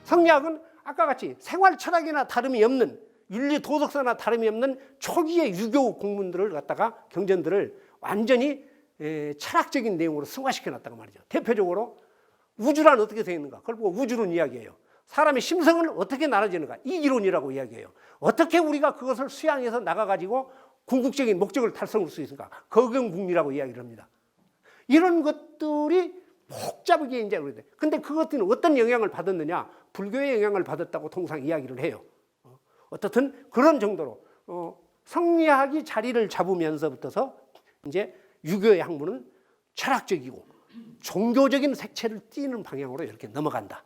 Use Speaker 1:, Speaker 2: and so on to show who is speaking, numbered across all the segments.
Speaker 1: 성리학은 아까 같이 생활 철학이나 다름이 없는, 윤리 도덕서나 다름이 없는 초기의 유교 공문들을 갖다가 경전들을 완전히 철학적인 내용으로 승화시켜 놨다고 말이죠. 대표적으로 우주란 어떻게 되어 있는가, 그걸 보고 우주론 이야기해요. 사람의 심성은 어떻게 나눠지는가, 이기론이라고 이야기해요. 어떻게 우리가 그것을 수양해서 나가가지고 궁극적인 목적을 달성할 수 있을까, 거경궁리라고 이야기를 합니다. 이런 것들이 복잡하게 이제 그런데, 근데 그것들은 어떤 영향을 받았느냐, 불교의 영향을 받았다고 통상 이야기를 해요. 어떻든 그런 정도로 성리학이 자리를 잡으면서부터서 이제 유교의 학문은 철학적이고 종교적인 색채를 띠는 방향으로 이렇게 넘어간다.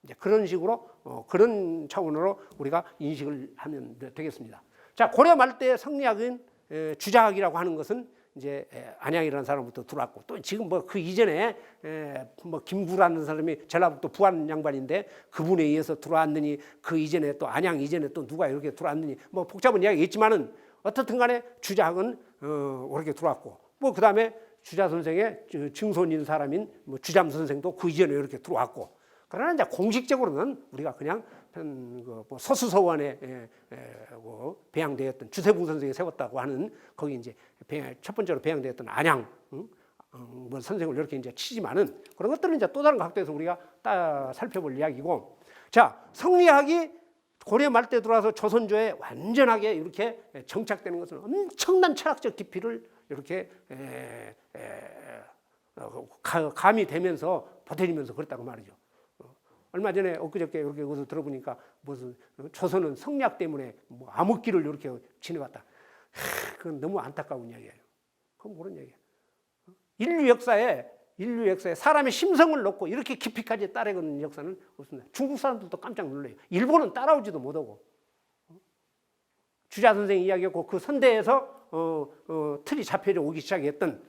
Speaker 1: 이제 그런 식으로 그런 차원으로 우리가 인식을 하면 되겠습니다. 자, 고려 말때 성리학은 주자학이라고 하는 것은 이제 안양이라는 사람부터 들어왔고, 또 지금 뭐 그 이전에 뭐 김구라는 사람이 전라북도 부안 양반인데 그분에 의해서 들어왔느니, 그 이전에 또 안양 이전에 또 누가 이렇게 들어왔느니, 뭐 복잡한 이야기가 있지만은 어떻든 간에 주자학은 이렇게 들어왔고, 뭐 그다음에 주자 선생의 증손인 사람인 뭐 주잠 선생도 그 이전에 이렇게 들어왔고, 그러나 이제 공식적으로는 우리가 그냥 뭐 서수서원에 배양되었던 주세붕 선생이 세웠다고 하는 거기 이제 첫 번째로 배양되었던 안양 뭐 선생을 이렇게 이제 치지만은, 그런 것들은 이제 또 다른 각도에서 우리가 따 살펴볼 이야기고, 자, 성리학이 고려 말때 들어와서 조선조에 완전하게 이렇게 정착되는 것은 엄청난 철학적 깊이를 이렇게 감이 되면서 보태지면서 그랬다고 말이죠. 얼마 전에 엊그저께 이렇게 여기서 들어보니까 무슨 조선은 성리학 때문에 뭐 암흑기를 이렇게 지내왔다. 그건 너무 안타까운 이야기예요. 그건 모르는 얘기예요. 인류 역사에 사람의 심성을 놓고 이렇게 깊이까지 따라가는 역사는 없습니다. 중국 사람들도 깜짝 놀라요. 일본은 따라오지도 못하고. 주자 선생 이야기했고, 그 선대에서 틀이 잡혀져 오기 시작했던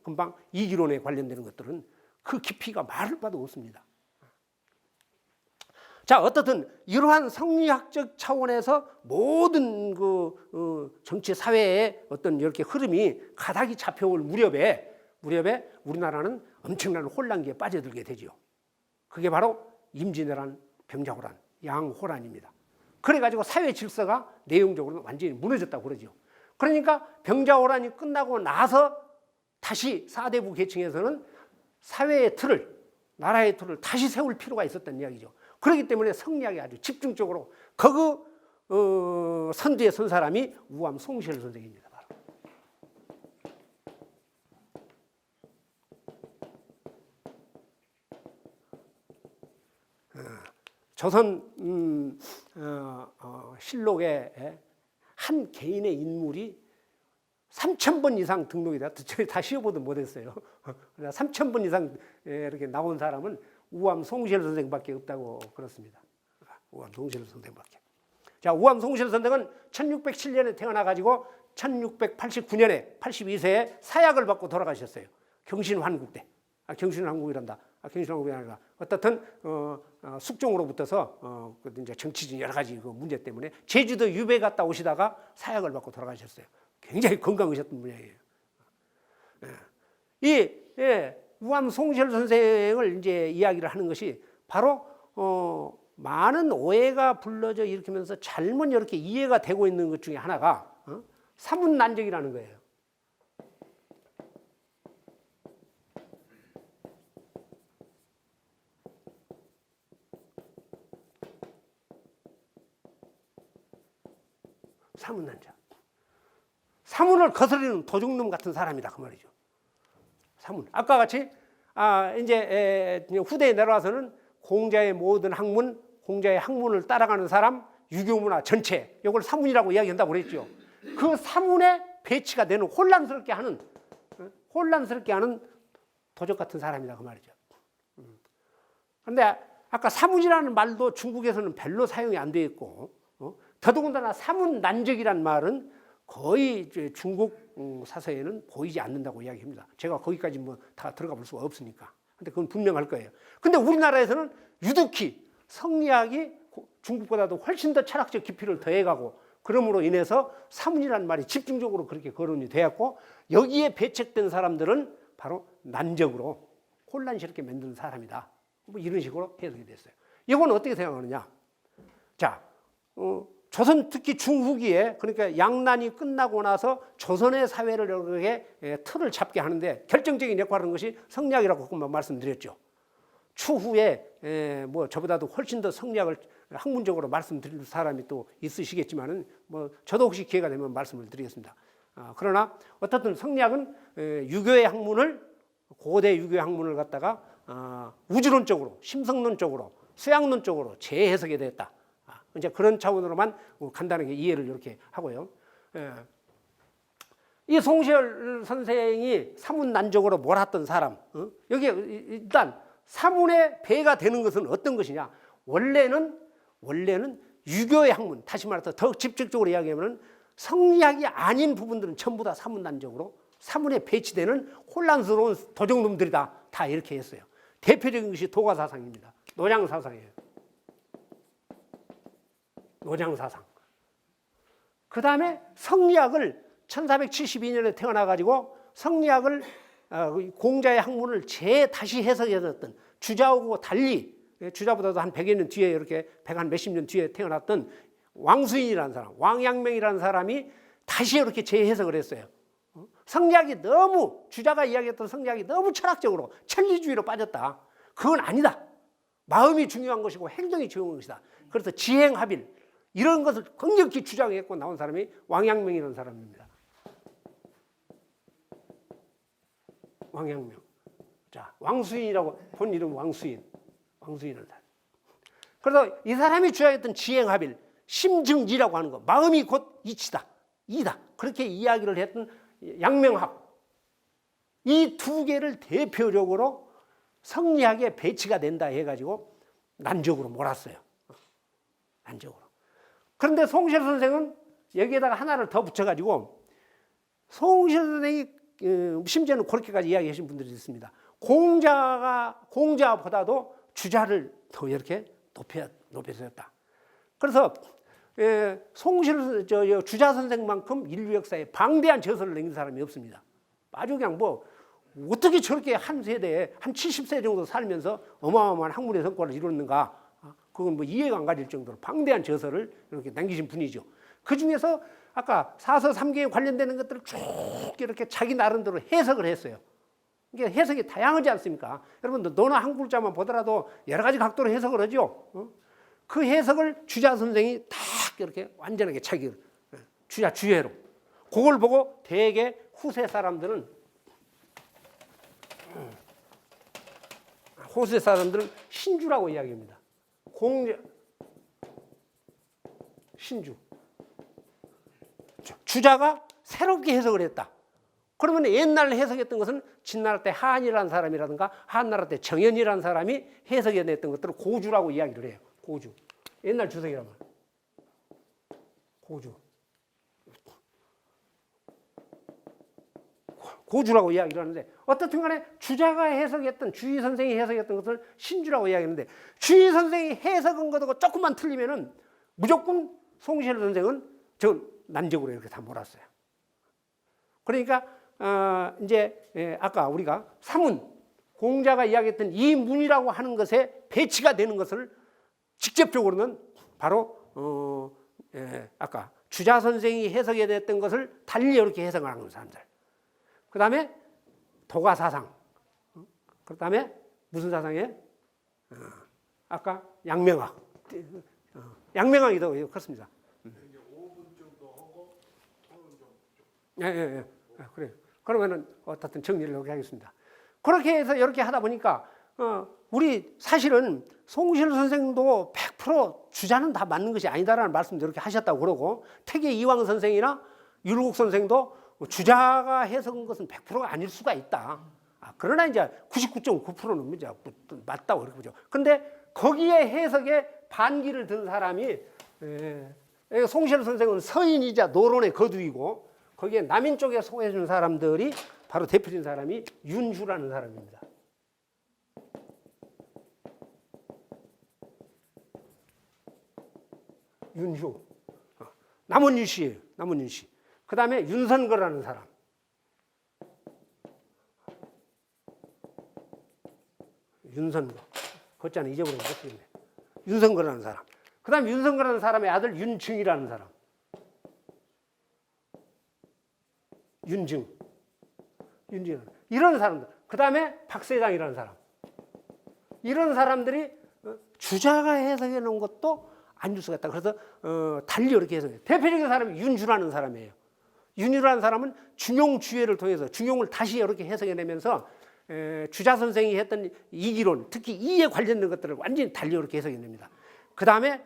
Speaker 1: 금방 이기론에 관련되는 것들은 그 깊이가 말할 바도 없습니다. 자, 어떻든 이러한 성리학적 차원에서 모든 그 정치 사회의 어떤 이렇게 흐름이 가닥이 잡혀올 무렵에 우리나라는 엄청난 혼란기에 빠져들게 되죠. 그게 바로 임진왜란, 병자호란, 양호란입니다. 그래가지고 사회 질서가 내용적으로는 완전히 무너졌다고 그러죠. 그러니까 병자호란이 끝나고 나서 다시 사대부 계층에서는 사회의 틀을, 나라의 틀을 다시 세울 필요가 있었던 이야기죠. 그렇기 때문에 성리학이 아주 집중적으로 선두에 선 사람이 우암 송시열 선생입니다. 바로. 조선 실록에 한 개인의 인물이 3,000번 이상 등록이 다 씌워보도 못했어요. 3,000번 이상 이렇게 나온 사람은 우암 송시열 선생밖에 없다고 그렇습니다. 우암 송시열 선생밖에. 자, 우암 송시열 선생은 1607년에 태어나가지고 1689년에 82세에 사약을 받고 돌아가셨어요. 경신환국 때. 경신환국이란다. 경신환국이 아니라 어떻든 숙종으로 붙어서 이제 정치적인 여러 가지 그 문제 때문에 제주도 유배 갔다 오시다가 사약을 받고 돌아가셨어요. 굉장히 건강하셨던 분이에요. 우암 송시열 선생을 이제 이야기를 하는 것이 바로 많은 오해가 불러져 일으키면서 잘못 이렇게 이해가 되고 있는 것 중에 하나가 사문난적이라는 거예요. 사문난적. 사문을 거스르는 도둑놈 같은 사람이다 그 말이죠. 사문. 아까 같이 이제 후대에 내려와서는 공자의 모든 학문, 공자의 학문을 따라가는 사람, 유교문화 전체, 이걸 사문이라고 이야기한다고 그랬죠. 그 사문에 배치가 되는 혼란스럽게 하는 도적 같은 사람이다 그 말이죠. 그런데 아까 사문이라는 말도 중국에서는 별로 사용이 안 돼 있고, 더더군다나 사문난적이란 말은 거의 중국 사서에는 보이지 않는다고 이야기합니다. 제가 거기까지 뭐 다 들어가 볼 수가 없으니까. 근데 그건 분명할 거예요. 근데 우리나라에서는 유독히 성리학이 중국보다도 훨씬 더 철학적 깊이를 더해가고, 그러므로 인해서 사문이라는 말이 집중적으로 그렇게 거론이 되었고, 여기에 배척된 사람들은 바로 난적으로 혼란스럽게 만드는 사람이다. 뭐 이런 식으로 해석이 됐어요. 이건 어떻게 생각하느냐? 자, 조선 특히 중후기에 그러니까 양난이 끝나고 나서 조선의 사회를 이렇게 틀을 잡게 하는데 결정적인 역할을 하는 것이 성리학이라고 금방 말씀드렸죠. 추후에 뭐 저보다도 훨씬 더 성리학을 학문적으로 말씀드릴 사람이 또 있으시겠지만은 뭐 저도 혹시 기회가 되면 말씀을 드리겠습니다. 그러나 어떻든 성리학은 유교의 학문을 고대 유교의 학문을 갖다가 우주론적으로 심성론적으로 수양론적으로 재해석이 됐다. 이제 그런 차원으로만 간단하게 이해를 이렇게 하고요. 이 송시열 선생이 사문난적으로 몰았던 사람, 여기 일단 사문의 배가 되는 것은 어떤 것이냐? 원래는 유교의 학문, 다시 말해서 더 직접적으로 이야기하면 성리학이 아닌 부분들은 전부 다 사문난적으로 사문에 배치되는 혼란스러운 도적놈들이다. 다 이렇게 했어요. 대표적인 것이 도가사상입니다. 노장사상이에요. 노장사상. 그 다음에 성리학을 1472년에 태어나가지고 성리학을 공자의 학문을 다시 해석해줬던 주자하고 달리 주자보다도 한 100여 년 뒤에 이렇게 100한 몇십 년 뒤에 태어났던 왕수인이라는 사람, 왕양명이라는 사람이 다시 이렇게 재해석을 했어요. 성리학이 너무 주자가 이야기했던 성리학이 너무 철학적으로 천리주의로 빠졌다. 그건 아니다. 마음이 중요한 것이고 행동이 중요한 것이다. 그래서 지행합일 이런 것을 강력히 주장했고 나온 사람이 왕양명이라는 사람입니다. 왕양명. 자, 왕수인이라고 본 이름 왕수인이라는 사람. 그래서 이 사람이 주장했던 지행합일, 심증지라고 하는 거, 마음이 곧 이치다, 이다. 그렇게 이야기를 했던 양명학. 이 두 개를 대표적으로 성리학에 배치가 된다 해가지고 난적으로 몰았어요. 난적으로. 그런데 송시열 선생은 여기에다가 하나를 더 붙여가지고 송시열 선생이 심지어는 그렇게까지 이야기하신 분들이 있습니다. 공자보다도 주자를 더 이렇게 높여줬다. 그래서 송시열 주자 선생만큼 인류 역사에 방대한 저서를 남긴 사람이 없습니다. 아주 그냥 뭐 어떻게 저렇게 한 세대에 한 70세 정도 살면서 어마어마한 학문의 성과를 이뤘는가? 그건 뭐 이해가 안 가질 정도로 방대한 저서를 이렇게 남기신 분이죠. 그 중에서 아까 사서 삼계에 관련되는 것들을 쭉 이렇게 자기 나름대로 해석을 했어요. 이게 해석이 다양하지 않습니까? 여러분들 너나 한 글자만 보더라도 여러 가지 각도로 해석을 하죠. 그 해석을 주자 선생이 딱 이렇게 완전하게 자기 주자 주해로 그걸 보고 대개 후세 사람들은 신주라고 이야기합니다. 신주. 주자가 새롭게 해석을 했다. 그러면 옛날 해석했던 것은 진나라 때 하한이라는 사람이라든가 한나라 때 정현이라는 사람이 해석해냈던 것들을 고주라고 이야기를 해요. 고주. 옛날 주석이라면. 고주라고 이야기를 하는데 어떻든 간에 주자가 해석했던 주의 선생이 해석했던 것을 신주라고 이야기하는데 주의 선생이 해석한 것하고 조금만 틀리면은 무조건 송시열 선생은 저 난적으로 이렇게 다 몰았어요. 그러니까 이제 아까 우리가 사문 공자가 이야기했던 이 문이라고 하는 것에 배치가 되는 것을 직접적으로는 바로 아까 주자 선생이 해석해 냈던 것을 달리 이렇게 해석을 하는 사람들. 그 다음에 도가사상. 그 다음에 무슨 사상이에요? 아까 양명학. 양명학이 더 그렇습니다.
Speaker 2: 5분 정도 하고 토론 좀.
Speaker 1: 예. 그래요. 그러면은 어떻든 정리를 이렇게 하겠습니다. 그렇게 해서 이렇게 하다 보니까 우리 사실은 송시열 선생도 100% 주자는 다 맞는 것이 아니다라는 말씀도 이렇게 하셨다고 그러고 태계 이황 선생이나 율곡 선생도 주자가 해석한 것은 100%가 아닐 수가 있다. 그러나 이제 99.9%는 이제 맞다고 그렇게 보죠. 그런데 거기에 해석에 반기를 든 사람이 송시열 선생은 서인이자 노론의 거두이고 거기에 남인 쪽에 속해 준 사람들이 바로 대표적인 사람이 윤휴라는 사람입니다. 윤휴. 남원윤 씨예요. 남원윤 씨. 그 다음에 윤선거라는 사람. 윤선거. 그것잖아 잊어버린 것 같은데. 윤성거라는 사람. 그 다음에 윤성거라는 사람의 아들 윤증이라는 사람. 윤증. 이런 사람들. 그 다음에 박세장이라는 사람. 이런 사람들이 주자가 해석해 놓은 것도 안 줄 수가 있다. 그래서 달리 이렇게 해석해요. 대표적인 사람이 윤주라는 사람이에요. 윤주라는 사람은 중용주예를 통해서 중용을 다시 이렇게 해석해내면서 주자 선생이 했던 이기론, 특히 이에 관련된 것들을 완전히 달리 이렇게 해석해냅니다. 그 다음에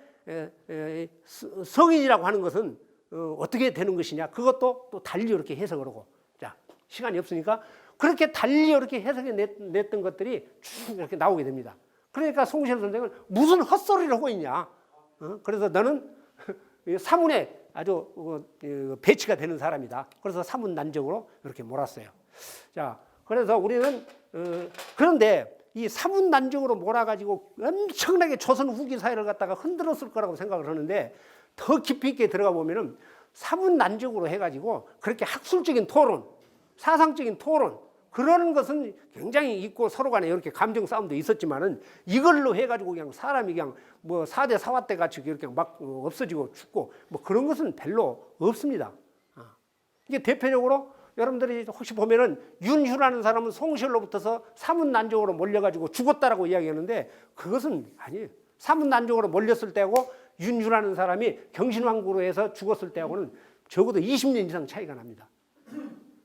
Speaker 1: 성인이라고 하는 것은 어떻게 되는 것이냐, 그것도 또 달리 이렇게 해석을 하고. 자, 시간이 없으니까 그렇게 달리 이렇게 해석해냈던 것들이 쭉 이렇게 나오게 됩니다. 그러니까 송시열 선생은 무슨 헛소리를 하고 있냐. 그래서 너는 사문에 아주 배치가 되는 사람이다. 그래서 사문난적으로 이렇게 몰았어요. 자, 그래서 우리는 그런데 이 사문난적으로 몰아가지고 엄청나게 조선 후기 사회를 갖다가 흔들었을 거라고 생각을 하는데, 더 깊이 있게 들어가 보면은 사문난적으로 해가지고 그렇게 학술적인 토론, 사상적인 토론, 그런 것은 굉장히 있고 서로 간에 이렇게 감정 싸움도 있었지만은, 이걸로 해가지고 그냥 사람이 그냥 뭐 4대 4화 때 같이 이렇게 막 없어지고 죽고 뭐 그런 것은 별로 없습니다. 이게 대표적으로 여러분들이 혹시 보면은 윤휴라는 사람은 송시열로부터서 사문난적으로 몰려가지고 죽었다라고 이야기하는데, 그것은 아니에요. 사문난적으로 몰렸을 때하고 윤휴라는 사람이 경신왕후로 해서 죽었을 때하고는 적어도 20년 이상 차이가 납니다.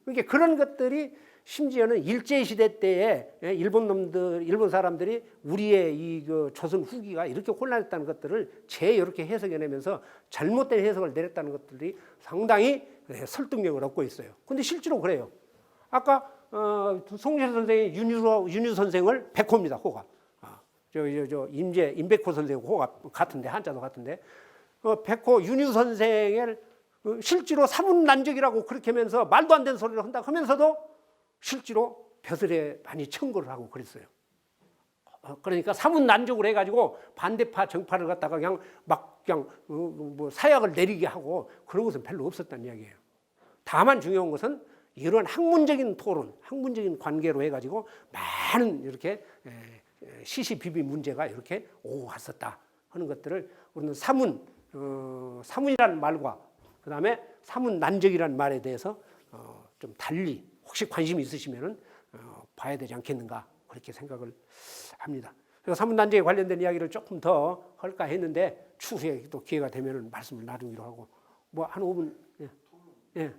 Speaker 1: 그러니까 그런 것들이 심지어는 일제시대 때에 일본 사람들이 우리의 이 조선 후기가 이렇게 혼란했다는 것들을 이렇게 해석해내면서 잘못된 해석을 내렸다는 것들이 상당히 설득력을 얻고 있어요. 근데 실제로 그래요. 아까 송시열 선생이 윤휴 선생을 백호입니다. 호가. 임백호 선생 호가 같은데, 한자도 같은데, 백호 윤휴 선생을 실제로 사문난적이라고 그렇게 하면서 말도 안 되는 소리를 한다 하면서도 실제로 벼슬에 많이 청구를 하고 그랬어요. 그러니까 사문난적으로 해가지고 반대파 정파를 갖다가 그냥 뭐 사약을 내리게 하고 그런 것은 별로 없었다는 이야기예요. 다만 중요한 것은 이런 학문적인 토론, 학문적인 관계로 해가지고 많은 이렇게 시시비비 문제가 이렇게 오고 갔었다 하는 것들을 우리는 사문이라는 말과 그 다음에 사문난적이라는 말에 대해서 좀 달리 혹시 관심이 있으시면은 봐야 되지 않겠는가, 그렇게 생각을 합니다. 그래서 사문난적에 관련된 이야기를 조금 더 할까 했는데 추후에 또 기회가 되면은 말씀을 나누기로 하고, 뭐 한 5분. 예.